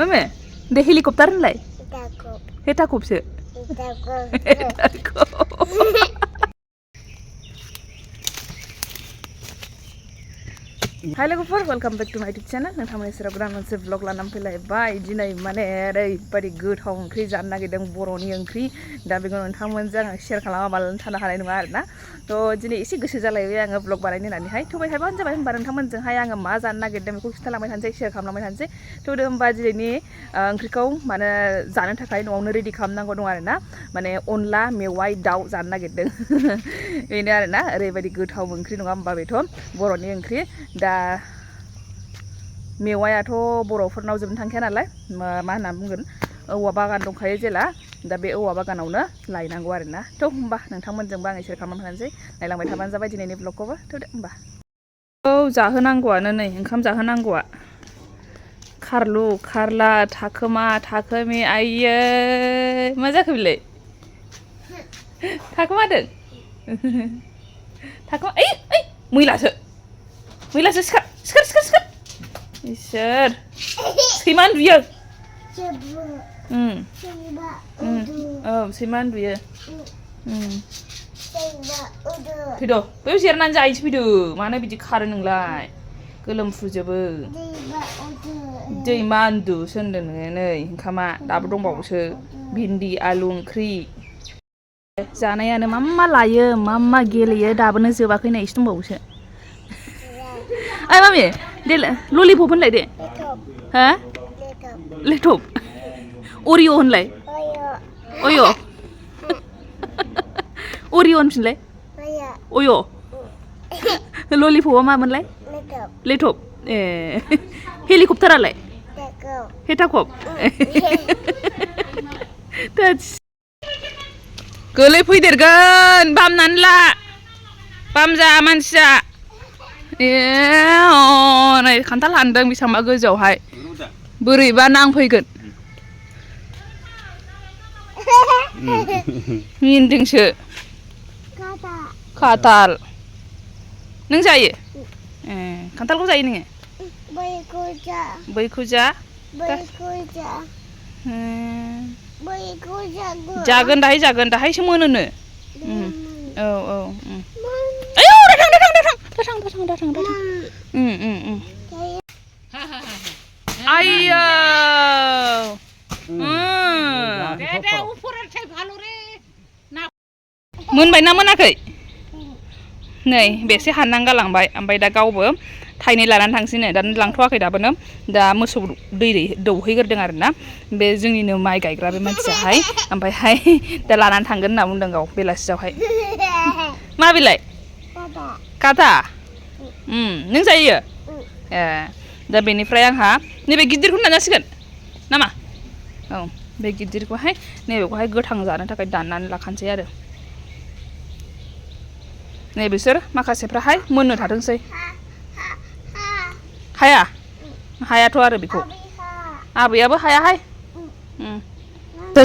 Mame, the helicopter like? Hetakop, sir. Hi लोगोफोर welcome back to my YouTube channel नोंथांमोननि सेराव गोदान मोनसे vlog लानानै फैलायबाय दिनै माने ओरैबायदि गोथाव ओंख्रि जानो नागिरदों बर'नि ओंख्रि दा बेखौ नोंथांमोनजों आं शेयार खालामाबानो थानो हानाय नङा आरोना थ' दिनै एसे गोसो जालायबाय आङो vlog बानायनो होननानैहाय थ' बायहायबानो जाबाय होनबा नोंथांमोनजोंहाय आङो मा जानो नागिरदों बेखौ खिन्थालांबाय थानोसै शेयार खालामलांबाय थानोसै थ' होनबा दिनैनि ओंख्रिखौ माने जानो थाखाय न'आवनो रेडि खालामनांगौ दं आरोना माने अनला मेवाइ दाउ जानो नागिरदों बेनो आरोना ओरैबायदि गोथाव ओंख्रि नङा होमबा बेथ' बर'नि ओंख्रि दा मेवायाथ' बर'फोरनाव जोबनो थांखाया नालाय मा होनना बुंगोन औवा बागान दंखायो जेला दा बे औवा बागानावनो लायनांगौ आरोना थ' होमबा नोंथांमोनजोंबो आं शेयार खालामनो हानोसै नायलांबाय थाबानो जाबाय दिनैनि ब्लगखौबो थ' दे होमबा औ जाहोनांगौआनो नै ओंखाम जाहोनांगौआ खारलु खारला थाखोमा थाखोमि आइयै मा जाखो बिलाय थाखोमादों थाखोमा ओइ मैलासो सिखार इसोर सैमा उन्दुयो औ सैमा उन्दुयो फैद' बैयाव जिरायनानै जाहैसै फैदो मानो बिदि खारो नोंलाय गोलोमफ्रुजोबो दैमा उन्दुसो होनदों नोङो नै ओंखामा दाबो दंबावोसो भिन्दि आलु ओंख्रि जानायानो मा लायो मा गेलेयो दाबोनो जोबाखै नै एसे दंबावोसो ओइ मामि दे ललिपप होनलाय दे हा लेथप अरिअ होनलाय अय' अरिअ होनफिनलाय अय' ललिपपआ मामोनलाय लेथप ए हेलिकप्टारालाय हेटाकप गोलै फैदेरगोन बामनानै ला बामजा मानसिया ए नै खान्थाल हानदों बेसेबांबा गोजौआवहाय बोरैबा नांफैगोन मिन्दोंसो खाथाल नों जायो ए खान्थालखौ जायो नोङो बैखौ जा जागोन दाहायसो मोनोनो औ आयौ दाथां आयौ मोनबाय ना मोनाखै नै बेसे हाननानै गालांबाय ओमफ्राय दा गावबो थाइनै लानानै थांसैनो दा लांथ'वाखै दाबोनो दा मोसौ दै दौहैग्रोदों आरोना बे जोंनिनो माइ गायग्रा बे मानसियाहाय ओमफ्रायहाय दा लानानै थांगोन होनना बुंदों गाव बेलासियावहाय मा बिलाय काटा नों जायो ए दा बेनिफ्राय आंहा नैबे गिदिरखौनो दानजासिगोन नामा औ बे गिदिरखौहाय नैबेखौहाय गोथां जानो थाखाय दाननानै लाखानोसै आरो नै बिसोर माखासेफ्राहाय मोननो थाथोंसै हायाथ' आरो बेखौ आबैयाबो हायाहाय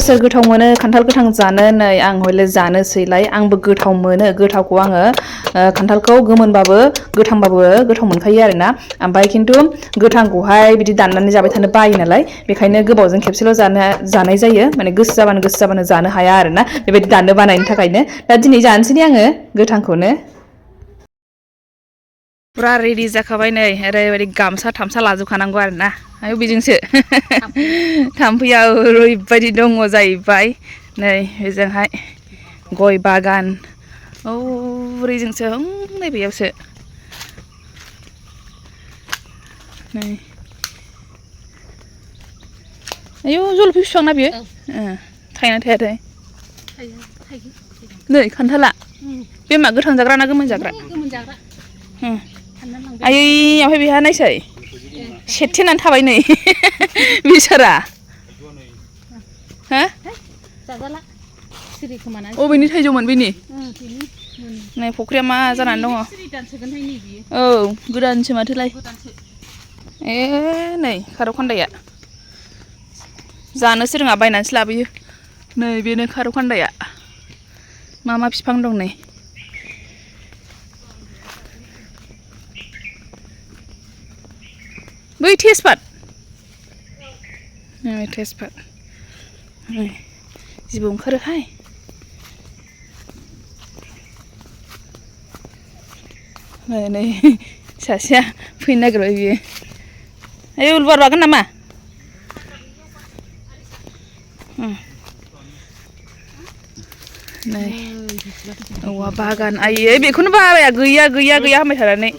सोर गोथाव मोनो खान्थाल गोथां जानो नै आं हयले जानोसैलाय आंबो गोथाव मोनो गोथावखौ आङो खान्थालखौ गोमोनबाबो गोथांबाबो गोथाव मोनखायो आरोना ओमफ्राय खिन्थु गोथांखौहाय बिदि दाननानै जाबाय थानो बायो नालाय बेखायनो गोबावजों खेबसेल' जानाय जायो माने गोसो जाबानो जानो हाया आरोना बेबायदि दाननो बानायनि थाखायनो दा दिनै जानोसै आङो गोथांखौनो फुरा रेडि जाखाबाय नै ओरैबायदि गामसा थामसा लाजोबखानांगौ आरोना आयौ बेजोंसो थाम्फैया ओरैबायदि दङ जाहैबाय नै बेजोंहाय गय बागान ओरैजोंसो नैबेयावसो नै आयौ जलफि बिफां ना बियो थायना थायाथाय नै खान्थाला बे मा गोथां जाग्रा ना गोमोन जाग्रा आयै ओमफ्राय बेहा नायसै सेरथेनानै थाबाय नै बिसारा हा अबेनि थाइजौमोन बेनि नै फख्रिया मा जानानै दङ औ गोदानसो माथोलाय ए नै खारौ खान्दाया जानोसो रोङा बायनानैसो लाबोयो नै बेनो खारौ खान्दाया मा बिफां दं नै बै तेजपात नै तेजपात नै जिबौ ओंखारोहाय नै सासेया फैनो नागिरबाय बियो ओइ उलबार बागोन नामा नै औवा बागान आयै बेखौनो बाबाया गैया गैया गैया होनबाय थानानै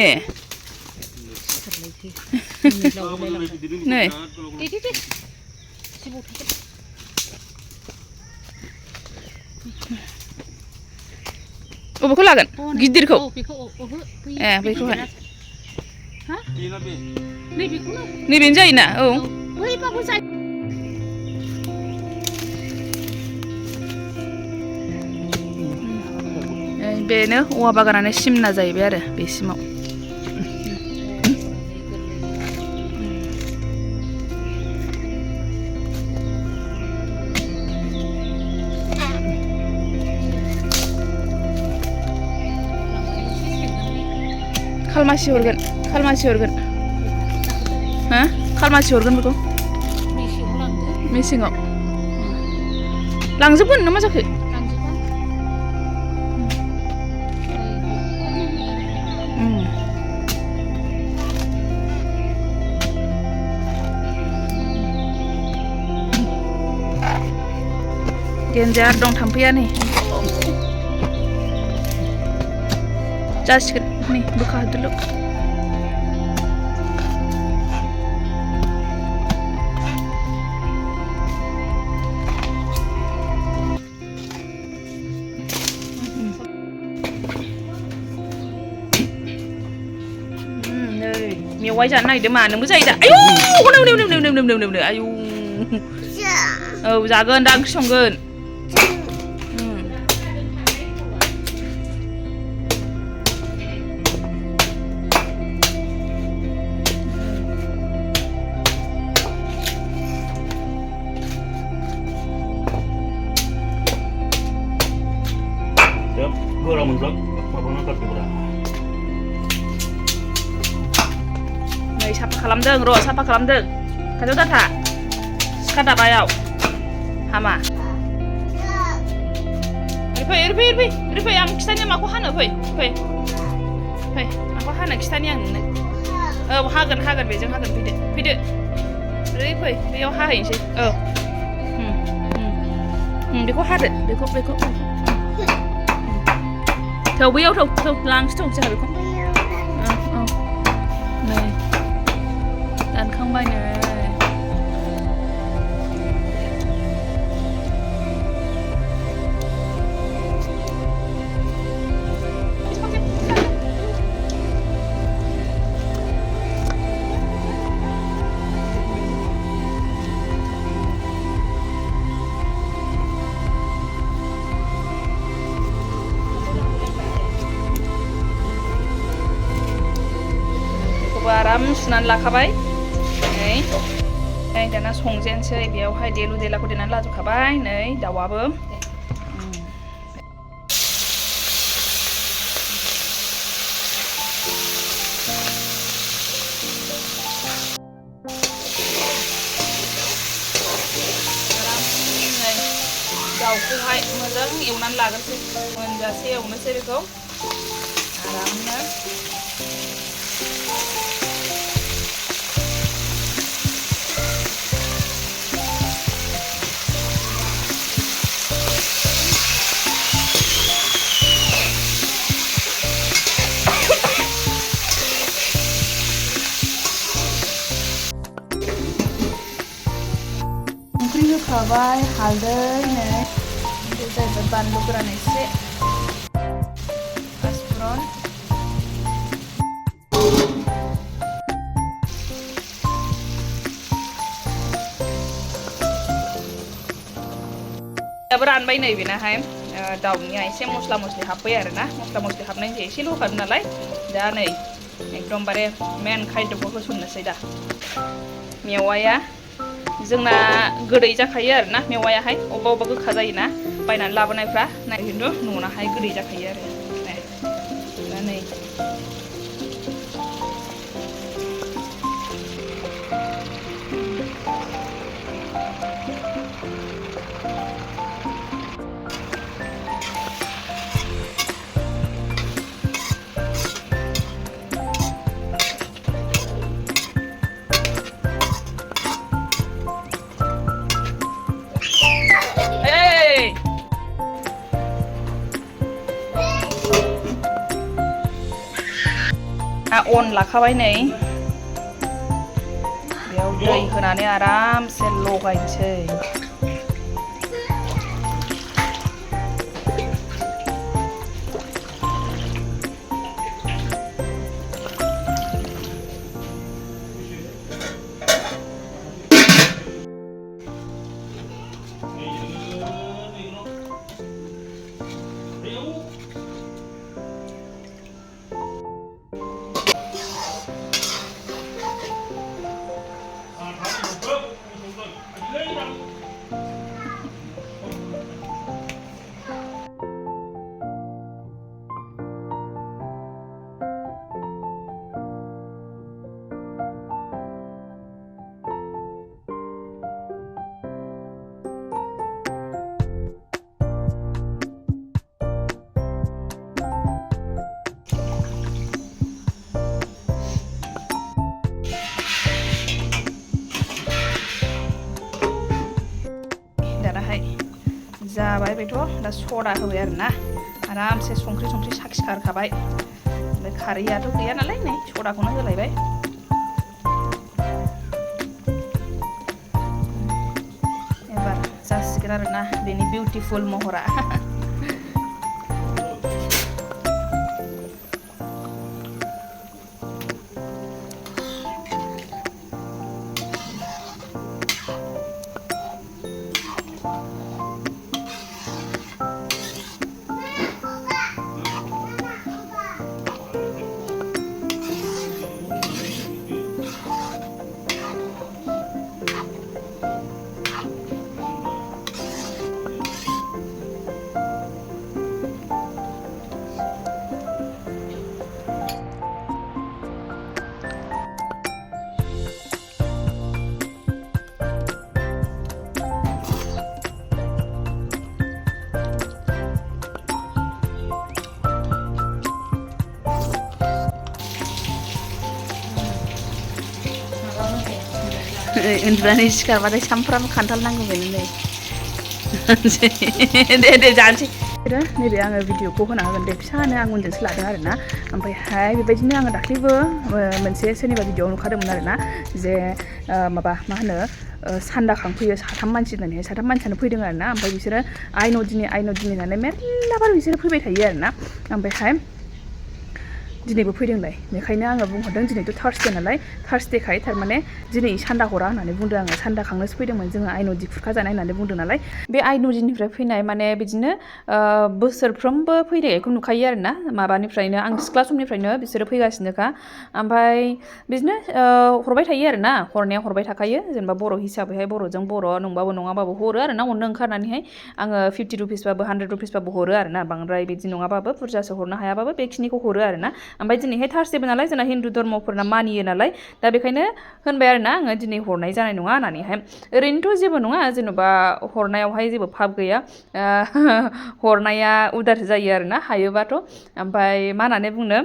ए नै अबेखौ लागोन गिदिरखौ ए बेखौहाय नैबेनो जायोना औ बेनो औवा बागानानो सिमना जाहैबाय आरो बेसिमाव खालमासि हरगोन हा खालमासि हरगोन बेखौ मेसेङाव लांजोबगोन ना मा जाखो देन्जार दं थाम्फैया नै जासिगोन नै बोखाहरदोल' मेवाइ जानो नागिरदों मा नोंबो जायो दा आयौ आयौ औ जागोन दा ओंख्रि संगोन नै साफा खालामदों र' साफा खालामदों खाथियाव दाथा सिखा दाबायाव हामा ओरै फै आं खिथानि माखौ हानो फै माखौ हानो खिथानि आं नोंनो औ हागोन बेजों हागोन फैदो ओरै फै बेयाव हाहैनोसै औ बेखौ हादो बेखौ थौ बैयाव थौ लांसै थौ जोंहा बेखौ औ नै दानखांबाय नै आराम सुनानै लाखाबाय नै दाना संजेनसै बेयावहाय देलु देलाखौ देनानै लाजोबखाबाय नै दाउआबो दाउखौहाय मोजां एवनानै लाग्रोसै मोनजासे एवनोसै बेखौ आरामनो संख्रि होखाबाय हालदै नै जाहैबाय बानलु गोरान एसे पासफुरन दाबो रानबाय नै बेनाहाय दाउनिया एसे मस्ला मस्लि हाब्बाय आरोना मस्ला मस्लि हाबनायनि एसेल' होखादों नालाय दा नै एकदमबारे मेन खायद'खौ होसननोसै दा मेवाया जोंना गोदै जाखायो आरोना मेवायाहाय अबेबा गोखा जायोना बायनानै लाबोनायफ्रा खिन्थु न'नाहाय गोदै जाखायो आरो दा नै अन लाखाबाय नै बेयाव दै होनानै आरामसे लगायनोसै जाबाय बेथ' दा सदा होबाय आरोना आरामसे संख्रि साखिखारखाबाय ओमफ्राय खारैयाथ' गैया नालाय नै सदाखौनो होलायबाय एबार जासिगोन आरोना बेनि बिउटिफुल महरा उन्दुनानै सिखारबाथाय सामफ्रामबो खान्थाल नांगौ बेनो नै दे जानोसै नैबे आङो भिडिअखौ होना होगोन दे फिसानो आं उन्दुनोसो लादों आरोना ओमफ्रायहाय बेबायदिनो आङो दाख्लैबो मोनसे सोरनिबा भिडिअआव नुखादोंमोन आरोना जे माबा मा होनो सान्दाखां फैयो साथाम मानसि होननानै साथाम मानसियानो फैदों आरोना ओमफ्राय बिसोरो आइ नदिनि होननानै मेरला बार बिसोरो फैबाय थायो आरोना ओमफ्रायहाय दिनैबो फैदोंलाय बेखायनो आङो बुंहरदों दिनैथ' थार्सडे नालाय थार्सडेखाय थारमाने दिनै सान्दा हरा होननानै बुंदों आङो सान्दा खांनोसो फैदोंमोन जोङो आइ नदि खुरखा जानाय होननानै बुंदों नालाय बे आइ नदिनिफ्राय फैनाय माने बिदिनो बोसोरफ्रोमबो फैनायखौ नुखायो आरोना माबानिफ्रायनो आं सिख्ला समनिफ्रायनो बिसोरो फैगासिनोखा ओमफ्राय बिदिनो हरबाय थायो आरोना हरनाया हरबाय थाखायो जेनेबा बर' हिसाबैहाय बर'जों बर' नंबाबो नङाबाबो हरो आरोना अननो ओंखारनानैहाय आङो 50 रुपिसबाबो 100 रुपिसबाबो हरो आरोना बांद्राय बिदि नङाबाबो बुरजासो हरनो हायाबाबो बेखिनिखौ हरो आरोना ओमफ्राय दिनैहाय थार्सडेबो नालाय जोंना हिन्दु धर्मफोरना मानियो नालाय दा बेखायनो होनबाय आरोना आङो दिनै हरनाय जानाय नङा होननानैहाय ओरैनोथ' जेबो नङा जेन'बा हरनायावहाय जेबो फाब गैया हरनाया उदारसो जायो आरोना हायोबाथ' ओमफ्राय मा होननानै बुंनो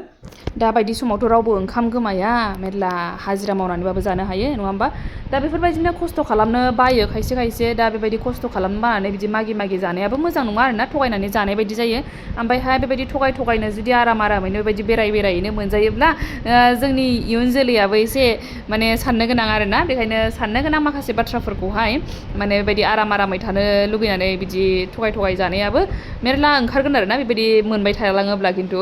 दाबायदि समावथ' रावबो ओंखाम गोमाया मेरला हाजिरा मावनानैबाबो जानो हायो नङा होमबा दा बेफोरबायदिनो खस्थ' खालामनो बायो खायसे दा बेबायदि खस्थ' खालामनो बानानै बिदि मागि जानायाबो मोजां नङा आरोना थगायनानै जानाय बायदि जायो ओमफ्रायहाय बेबायदि थगायनो जुदि आरामैनो बेबायदि बेरायैनो मोनजायोब्ला जोंनि इयुन जोलैयाबो एसे माने साननो गोनां आरोना बेखायनो साननो गोनां माखासे बाथ्राफोरखौहाय माने बेबायदि आरामै थानो लुगैनानै बिदि थगाय जानायाबो मेरला ओंखारगोन आरोना बेबायदि मोनबाय थालाङोब्ला खिन्थु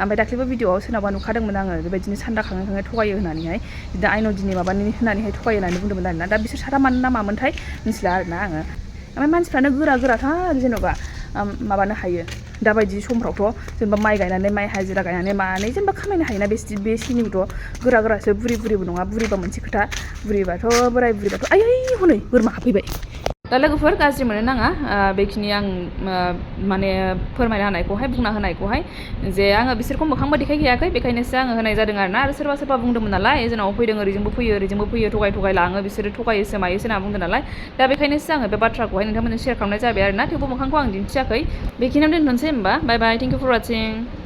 ओमफ्राय दाख्लैबो भिडिअआव सोरनावबा नुखादोंमोन आङो बेबायदिनो सान्दा खाङै थगायो होननानैहाय दा आइ नदिनि माबानि होननानैहाय थगायो होननानै बुंदोंमोन आरोना दा बिसोर साथाम ना मामोनथाय मिथिला आरोना आङो ओमफ्राय मानसिफ्रानो गोराथार जेन'बा माबानो हायो दाबायदि समफ्रावथ' जेनेबा माइ गायनानै माइ हाजिरा गायनानै मानानै जेनेबा खामायनो हायोना बे सिनिखौथ' गोरासो बुरिबो नङा बुरिबा मोनसे खोथा बुरिबाथ' बोराय बुरिबाथ' आयै हनै बोरमा हाबफैबाय दा लोगोफोर गाज्रि मोननो नाङा बेखिनि आं माने फोरमायना होनायखौहाय बुंना होनायखौहाय जे आङो बिसोरखौ मोखांबो देखायखायाखै बेखायनोसो आङो होनाय जादों आरोना आरो सोरबा बुंदोंमोन नालाय जोंनाव फैदों ओरैजोंबो फैयो थगाय लाङो बिसोरो थगायोसो मायोसो होनना बुंदों नालाय दा बेखायनोसो आङो बे बाथ्राखौहाय नोंथांमोनजों शेयार खालामनाय जाबाय आरोना थेवबो मोखांखौ आं दिन्थियाखै बेखिनियाव दोनथ'नोसै होमबा बाय बाय थेंक इउ फर वाचिं